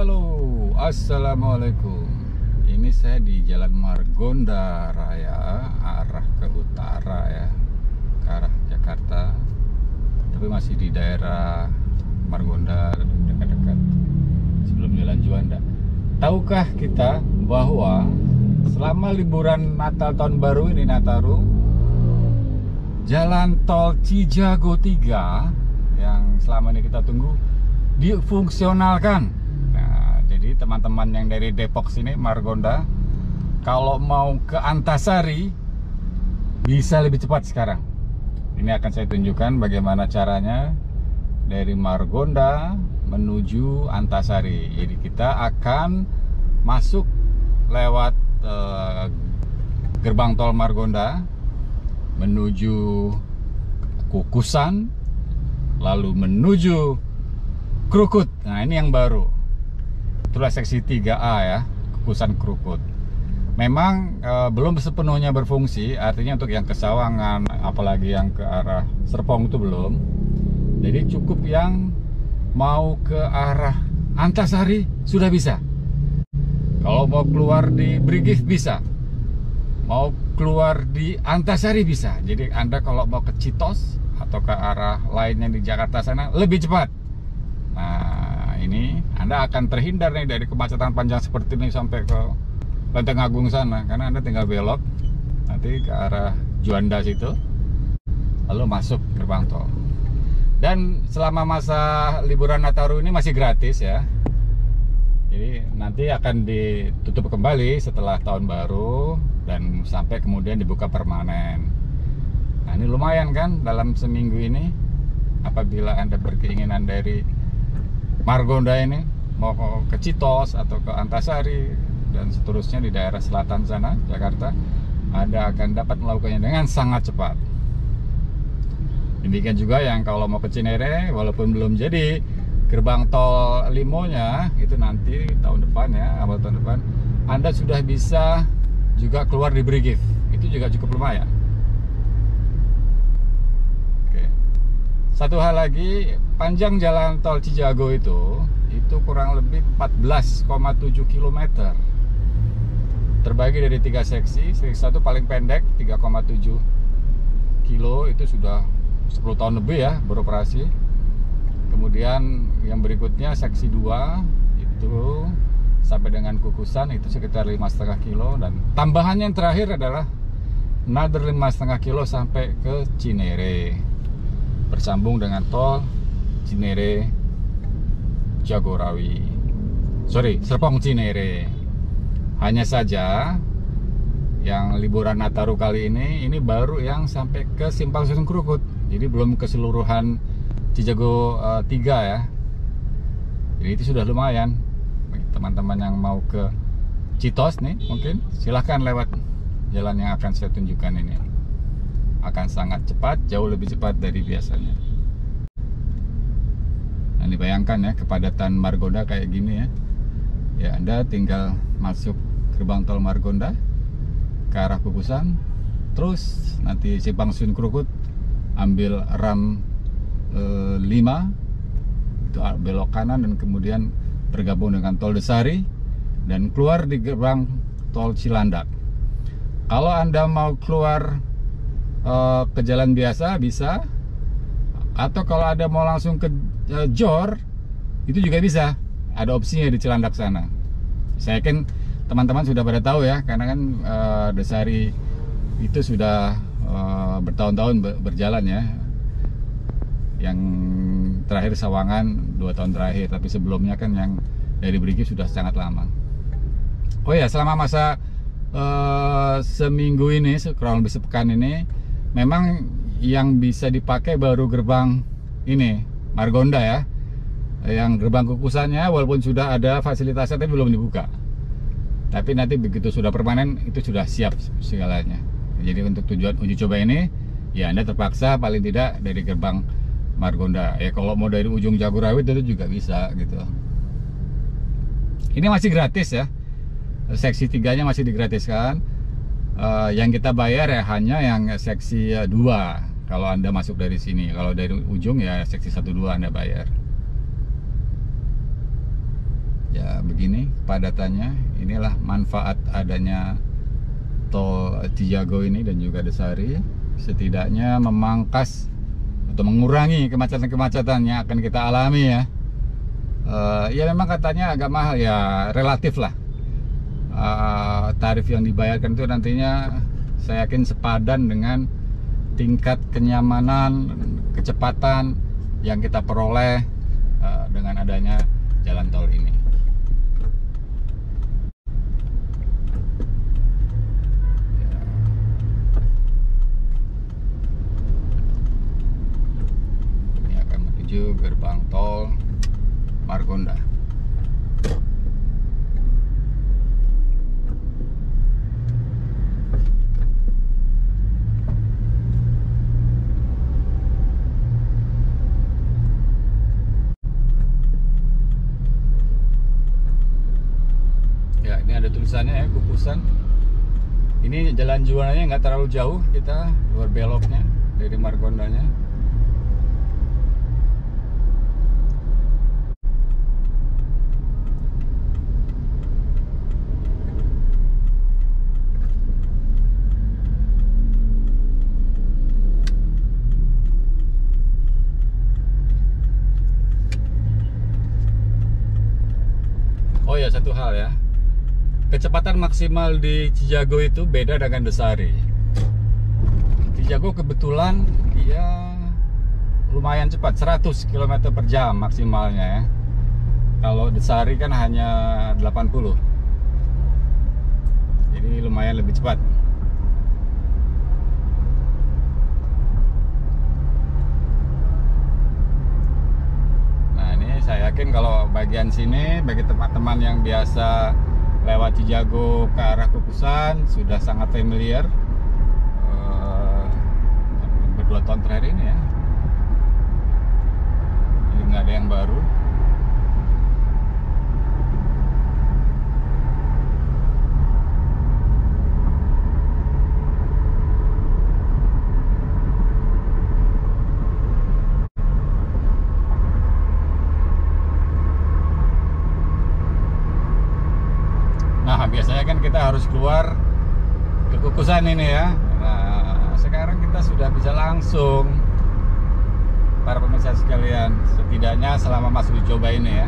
Halo, assalamualaikum. Ini saya di Jalan Margonda Raya, arah ke utara ya, ke arah Jakarta. Tapi masih di daerah Margonda, dekat-dekat sebelum Jalan Juanda. Tahukah kita bahwa selama liburan Natal tahun baru ini, Nataru, Jalan Tol Cijago 3 yang selama ini kita tunggu difungsionalkan. Nah, jadi teman-teman yang dari Depok sini, Margonda, kalau mau ke Antasari bisa lebih cepat sekarang. Ini akan saya tunjukkan bagaimana caranya dari Margonda menuju Antasari. Jadi kita akan masuk lewat gerbang tol Margonda menuju Kukusan, lalu menuju Krukut. Nah, ini yang baru. Itulah seksi 3A ya, Kukusan Krukut. Memang belum sepenuhnya berfungsi, artinya untuk yang ke Sawangan, apalagi yang ke arah Serpong itu belum. Jadi cukup yang mau ke arah Antasari sudah bisa. Kalau mau keluar di Brigif bisa. Mau keluar di Antasari bisa. Jadi Anda kalau mau ke Citos atau ke arah lainnya di Jakarta sana lebih cepat. Nah, ini Anda akan terhindar nih dari kemacetan panjang seperti ini sampai ke Lenteng Agung sana, karena Anda tinggal belok nanti ke arah Juanda situ, lalu masuk gerbang tol. Dan selama masa liburan Nataru ini masih gratis ya. Jadi nanti akan ditutup kembali setelah tahun baru dan sampai kemudian dibuka permanen. Nah, ini lumayan kan dalam seminggu ini, apabila Anda berkeinginan dari Margonda ini mau ke Citos atau ke Antasari dan seterusnya di daerah selatan sana Jakarta, Anda akan dapat melakukannya dengan sangat cepat. Demikian juga yang kalau mau ke Cinere, walaupun belum jadi gerbang tol Limonya, itu nanti tahun depan ya, awal tahun depan, Anda sudah bisa juga keluar di Brigif. Itu juga cukup lumayan. Oke. Satu hal lagi, panjang jalan tol Cijago itu kurang lebih 14,7 km. Terbagi dari 3 seksi. Seksi 1 paling pendek 3,7 kilo, itu sudah 10 tahun lebih ya beroperasi. Kemudian yang berikutnya seksi 2 itu sampai dengan Kukusan itu sekitar 5,5 kilo, dan tambahannya yang terakhir adalah another 5,5 kilo sampai ke Cinere, bersambung dengan tol Cinere Jagorawi. Serpong Cinere. Hanya saja yang liburan Nataru kali ini baru yang sampai ke Simpang Susun Krukut. Jadi belum keseluruhan Cijago 3 ya. Jadi itu sudah lumayan. Bagi teman-teman yang mau ke Citos nih, mungkin silahkan lewat jalan yang akan saya tunjukkan ini. Akan sangat cepat, jauh lebih cepat dari biasanya. Nah, dibayangkan ya kepadatan Margonda kayak gini ya. Ya, Anda tinggal masuk gerbang tol Margonda ke arah Kukusan, terus nanti Simpang Susun Krukut, ambil RAM 5 itu belok kanan dan kemudian bergabung dengan tol Desari dan keluar di gerbang tol Cilandak. Kalau Anda mau keluar ke jalan biasa bisa, atau kalau ada mau langsung ke Jor itu juga bisa, ada opsinya di Cilandak sana. Saya yakin teman-teman sudah pada tahu ya, karena kan Desari itu sudah bertahun-tahun berjalan ya. Yang terakhir Sawangan 2 tahun terakhir, tapi sebelumnya kan yang dari Brigif sudah sangat lama. Oh ya, selama masa seminggu ini, kurang lebih sepekan ini, memang yang bisa dipakai baru gerbang ini Margonda ya. Yang gerbang Kukusannya walaupun sudah ada fasilitasnya tapi belum dibuka. Tapi nanti begitu sudah permanen itu sudah siap segalanya. Jadi untuk tujuan uji coba ini ya Anda terpaksa paling tidak dari gerbang Margonda. Ya kalau mau dari ujung Jagorawi itu juga bisa gitu. Ini masih gratis ya. Seksi 3-nya masih digratiskan. Yang kita bayar ya hanya yang seksi 2 kalau Anda masuk dari sini. Kalau dari ujung ya seksi 1-2 Anda bayar. Ya begini padatannya. Inilah manfaat adanya tol Cijago ini dan juga Desari. Setidaknya memangkas atau mengurangi kemacetan-kemacetan yang akan kita alami ya. Ya memang katanya agak mahal ya, relatif lah. Tarif yang dibayarkan itu nantinya saya yakin sepadan dengan tingkat kenyamanan, kecepatan yang kita peroleh dengan adanya jalan tol ini. Ini akan menuju gerbang tol Margonda. Ya, ini ada tulisannya ya, Kukusan. Ini jalan jualannya nggak terlalu jauh, kita luar beloknya dari Margondanya. Oh ya, satu hal ya. Kecepatan maksimal di Cijago itu beda dengan Desari. Cijago kebetulan dia lumayan cepat, 100 km per jam maksimalnya ya. Kalau Desari kan hanya 80. Jadi lumayan lebih cepat. Nah, ini saya yakin kalau bagian sini bagi teman-teman yang biasa lewat Cijago ke arah Kukusan sudah sangat familiar berdua tahun terakhir ini ya. Jadi nggak ada yang baru. Nah, biasanya kan kita harus keluar ke Kukusan ini ya. Nah, sekarang kita sudah bisa langsung, para pemirsa sekalian, setidaknya selama masuk uji coba ini ya.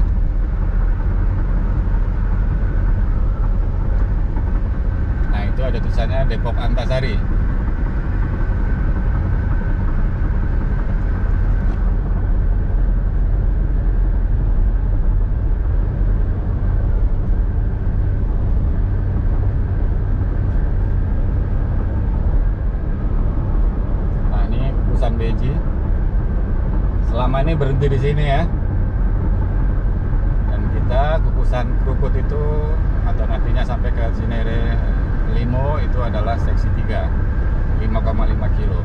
Nah, itu ada tulisannya Depok Antasari. Beji. Selama ini berhenti di sini ya. Dan kita Kukusan Krukut itu atau nantinya sampai ke Cinere Limo itu adalah seksi 3, 5,5 kilo.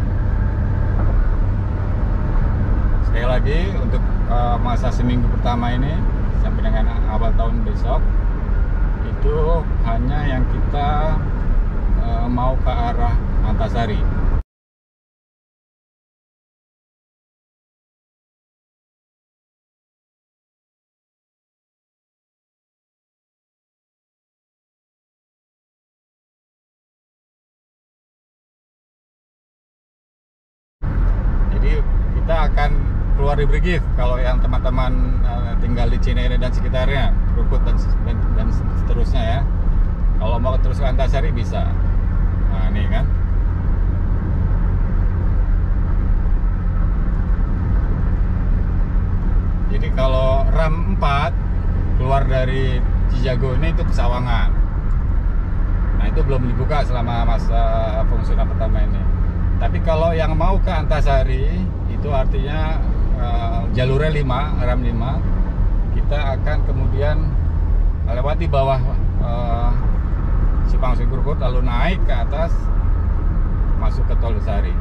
Sekali lagi untuk masa seminggu pertama ini sampai dengan awal tahun besok itu hanya yang kita mau ke arah Antasari. Kita akan keluar di Brigif kalau yang teman-teman tinggal di Cinere dan sekitarnya, Krukut dan seterusnya ya. Kalau mau terus ke Antasari bisa. Nah, ini kan. Jadi kalau RAM 4 keluar dari Cijago ini itu ke Sawangan. Nah, itu belum dibuka selama masa fungsional pertama ini. Tapi kalau yang mau ke Antasari itu artinya jalurnya 5, RAM 5, kita akan kemudian melewati bawah Simpang Sugi Krukut lalu naik ke atas masuk ke Tol Desari.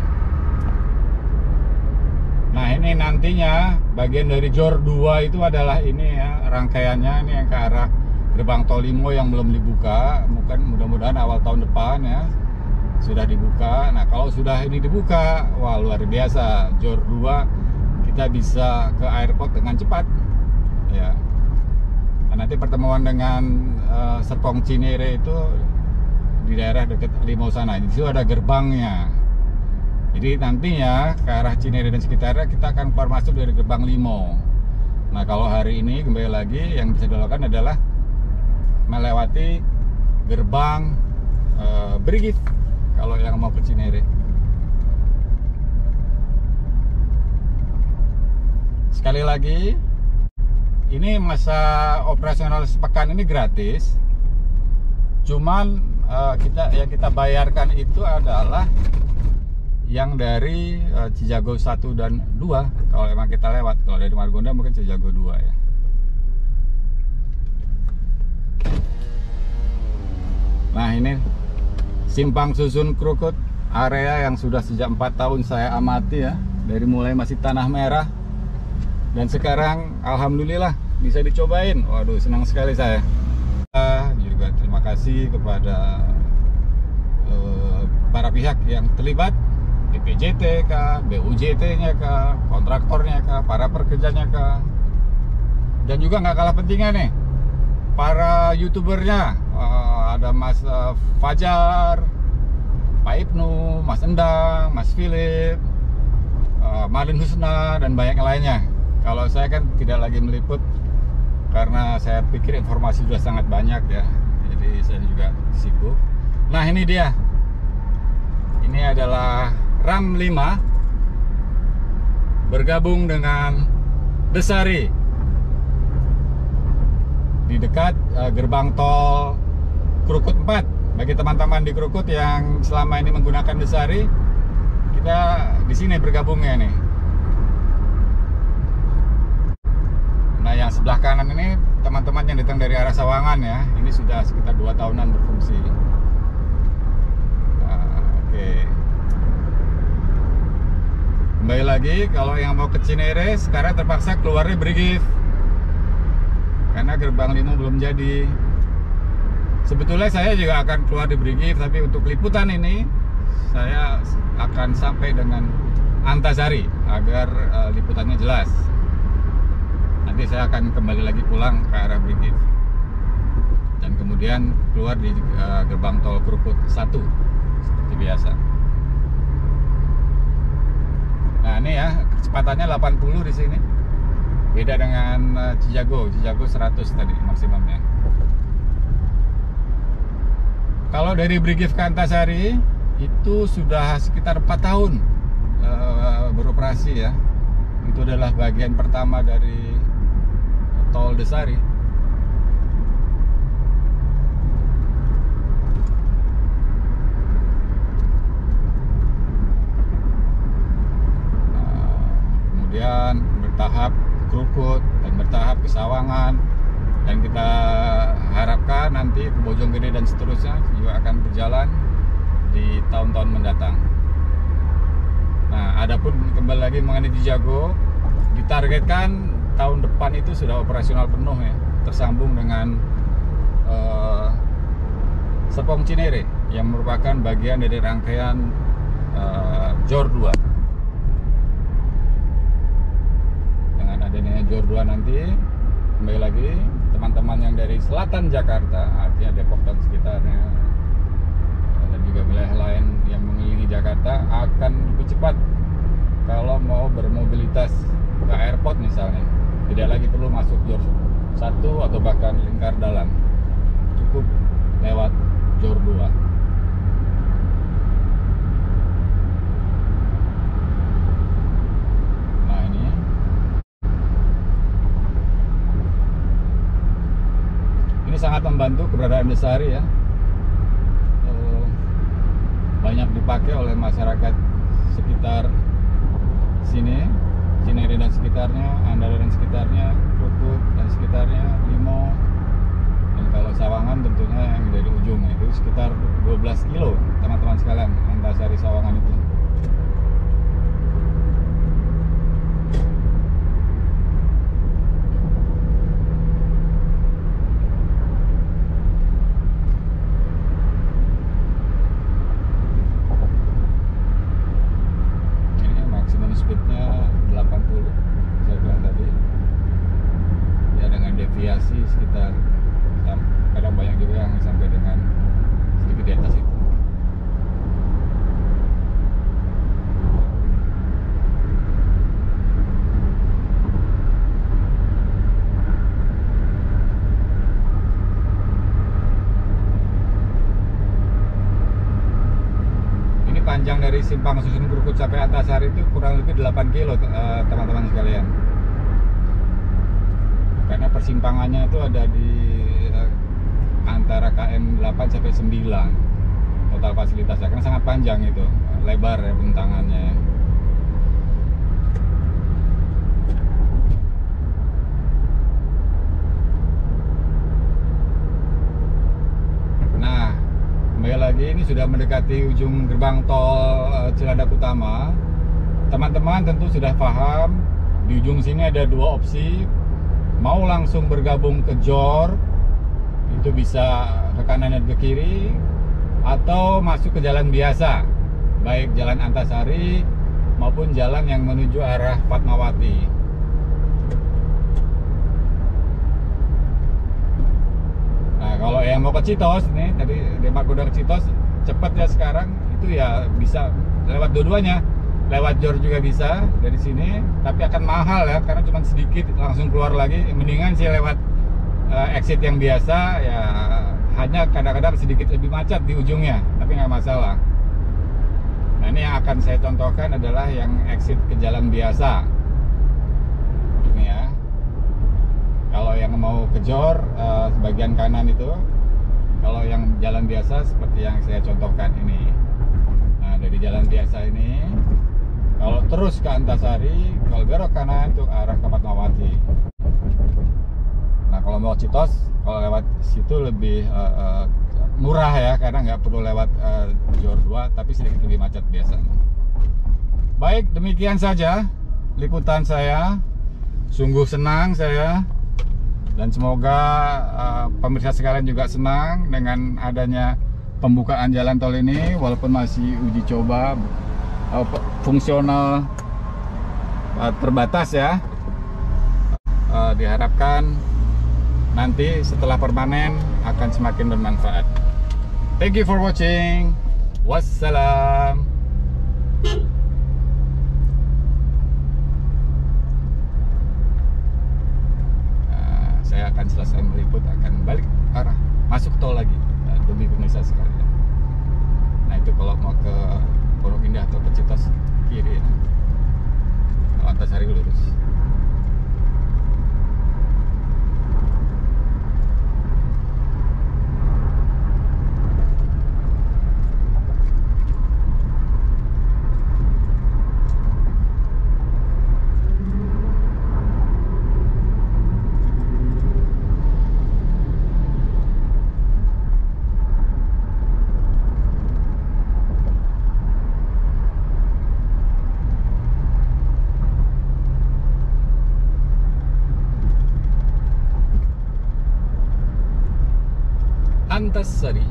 Nah, ini nantinya bagian dari JOR 2 itu adalah ini ya, rangkaiannya ini yang ke arah gerbang Tol Limo yang belum dibuka. Mungkin mudah-mudahan awal tahun depan ya sudah dibuka. Nah, kalau sudah ini dibuka, wah luar biasa. JOR 2 kita bisa ke airport dengan cepat ya. Nah, nanti pertemuan dengan Serpong Cinere itu di daerah dekat Limau sana. Di situ ada gerbangnya. Jadi nantinya ke arah Cinere dan sekitarnya kita akan keluar masuk dari gerbang Limau. Nah, kalau hari ini kembali lagi yang bisa dilakukan adalah melewati gerbang Brigif kalau yang mau ke Cinere. Sekali lagi, ini masa operasional sepekan ini gratis. Cuman yang kita bayarkan itu adalah yang dari Cijago 1 dan 2 kalau emang kita lewat. Kalau dari Margonda mungkin Cijago 2 ya. Nah, ini Simpang Susun Krukut, area yang sudah sejak 4 tahun saya amati ya. Dari mulai masih tanah merah dan sekarang alhamdulillah bisa dicobain. Waduh, senang sekali saya. Juga terima kasih kepada para pihak yang terlibat, BPJT kah, BUJT-nya kah, kontraktornya kah, para pekerjanya kah, dan juga nggak kalah pentingnya nih para youtubernya. Ada Mas Fajar, Pak Ibnu, Mas Endang, Mas Philip, Malin Husna, dan banyak lainnya. Kalau saya kan tidak lagi meliput karena saya pikir informasi sudah sangat banyak ya, jadi saya juga sibuk. Nah, ini dia, ini adalah RAM 5 bergabung dengan Desari di dekat gerbang tol Krukut 4. Bagi teman-teman di Krukut yang selama ini menggunakan Desari, kita di sini bergabungnya nih. Nah, yang sebelah kanan ini teman-teman yang datang dari arah Sawangan ya. Ini sudah sekitar 2 tahunan berfungsi. Oke. Kembali lagi, kalau yang mau ke Cinere sekarang terpaksa keluarnya Brigif karena gerbang Limau belum jadi. Sebetulnya saya juga akan keluar di Brigif, tapi untuk liputan ini saya akan sampai dengan Antasari agar liputannya jelas. Nanti saya akan kembali lagi pulang ke arah Brigif dan kemudian keluar di gerbang tol Krukut 1 seperti biasa. Nah, ini ya kecepatannya 80 di sini. Beda dengan Cijago 100 tadi maksimumnya. Kalau dari Brigif ke Antasari itu sudah sekitar 4 tahun beroperasi ya. Itu adalah bagian pertama dari tol Desari. Kemudian bertahap Krukut dan bertahap ke Sawangan, dan kita harapkan nanti ke Bojonggede dan seterusnya juga akan berjalan di tahun-tahun mendatang. Nah, adapun kembali lagi mengenai Cijago, ditargetkan tahun depan itu sudah operasional penuh ya, tersambung dengan Serpong Cinere yang merupakan bagian dari rangkaian JOR 2. Dengan adanya JOR 2 nanti kembali lagi teman-teman yang dari selatan Jakarta, artinya Depok dan sekitarnya, dan juga wilayah lain yang mengelilingi Jakarta akan lebih cepat kalau mau bermobilitas ke airport misalnya. Tidak lagi perlu masuk JOR 1 atau bahkan lingkar dalam, cukup lewat JOR 2. Nah, ini sangat membantu keberadaan Desari ya. Banyak dipakai oleh masyarakat sekitar sini, Cinere dan sekitarnya, Andara dan sekitarnya, Krukut dan sekitarnya, Limau, dan kalau Sawangan tentunya yang dari ujung itu sekitar 12 kilo teman-teman sekalian, Antasari Sawangan itu. Speednya 80 saya bilang tadi ya, dengan deviasi sekitar, kadang banyak juga yang sampai dengan sedikit di atas itu. Panjang dari simpang Susun Krukut sampai Antasari itu kurang lebih 8 kilo teman-teman sekalian, karena persimpangannya itu ada di antara KM 8 sampai 9 total fasilitasnya, karena sangat panjang itu, lebar ya bentangannya. Nah, kembali lagi, ini sudah mendekati ujung gerbang tol Cilandak Utama. Teman-teman tentu sudah paham, di ujung sini ada dua opsi. Mau langsung bergabung ke JOR, itu bisa ke kanan dan ke kiri, atau masuk ke jalan biasa, baik jalan Antasari maupun jalan yang menuju arah Fatmawati. Nah, kalau yang mau ke Citos nih, tadi Demak Kuda ke Citos cepet ya sekarang, itu ya bisa lewat dua-duanya, lewat JOR juga bisa dari sini, tapi akan mahal ya, karena cuma sedikit langsung keluar lagi. Mendingan sih lewat exit yang biasa ya, hanya kadang-kadang sedikit lebih macet di ujungnya, tapi nggak masalah. Nah, ini yang akan saya contohkan adalah yang exit ke jalan biasa ini ya. Kalau yang mau ke JOR sebagian kanan itu, kalau yang jalan biasa seperti yang saya contohkan ini. Nah, dari jalan biasa ini, kalau terus ke Antasari, kalau belok kanan untuk arah ke Fatmawati. Nah, kalau mau Citos, kalau lewat situ lebih murah ya, karena nggak perlu lewat JOR 2, tapi sedikit lebih macet biasanya. Baik, demikian saja liputan saya. Sungguh senang saya, dan semoga pemirsa sekalian juga senang dengan adanya pembukaan jalan tol ini, walaupun masih uji coba, fungsional terbatas ya. Diharapkan nanti setelah permanen akan semakin bermanfaat. Thank you for watching. Wassalam. Saya akan selesai meliput, akan balik arah masuk tol lagi demi pemirsa sekalian. Nah, itu kalau mau ke Pondok Indah atau ke Citos kiri, kalau Antasari lurus. Antasari.